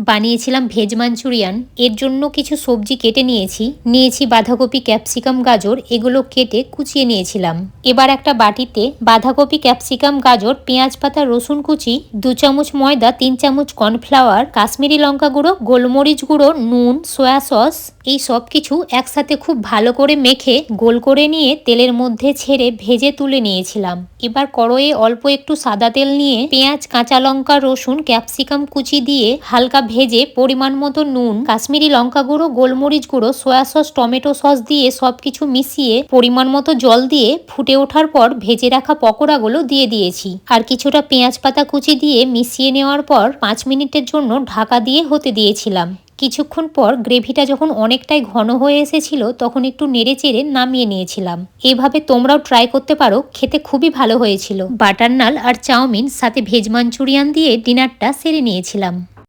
বানিয়েছিলাম veg Manchurian. এর জন্য কিছু সবজি কেটে নিয়েছি বাঁধাকপি, ক্যাপসিকাম, গাজর, এগুলো কেটে কুচিয়ে নিয়েছিলাম। এবার একটা বাটিতে বাঁধাকপি, ক্যাপসিকাম, গাজর, পেঁয়াজ পাতা, রসুন কুচি, 2 চামচ ময়দা, 3 চামচ কর্নফ্লাওয়ার, কাশ্মীরি লঙ্কা গুঁড়ো, গোলমরিচ গুঁড়ো, নুন, সয়া সস, এই সব কিছু একসাথে খুব ভালো করে মেখে গোল করে নিয়ে তেলের মধ্যে ছেড়ে ভেজে তুলে নিয়েছিলাম। এবার কড়াইয়ে অল্প একটু সাদা তেল নিয়ে পেঁয়াজ, কাঁচা লঙ্কা, রসুন, ক্যাপসিকাম কুচি দিয়ে হালকা ভেজে পরিমাণ মতো নুন, কাশ্মীরি লঙ্কা গুঁড়ো, গোলমরিচ গুঁড়ো, সয়া সস, টমেটো সস দিয়ে সবকিছু মিশিয়ে পরিমাণ মতো জল দিয়ে ফুটে ওঠার পর ভেজে রাখা পকোড়াগুলো দিয়ে দিয়েছি। আর কিছুটা পেঁয়াজ পাতা কুচি দিয়ে মিশিয়ে নেওয়ার পর 5 মিনিটের জন্য ঢাকা দিয়ে হতে দিয়েছিলাম। কিছুক্ষণ পর গ্রেভিটা যখন অনেকটাই ঘন হয়ে এসেছিল তখন একটু নেড়ে চেড়ে নামিয়ে নিয়েছিলাম। এইভাবে তোমরাও ট্রাই করতে পারো, খেতে খুবই ভালো হয়েছিল। বাটার নান আর চাউমিন সাথে ভেজ মাঞ্চুরিয়ান দিয়ে ডিনারটা সেরে নিয়েছিলাম।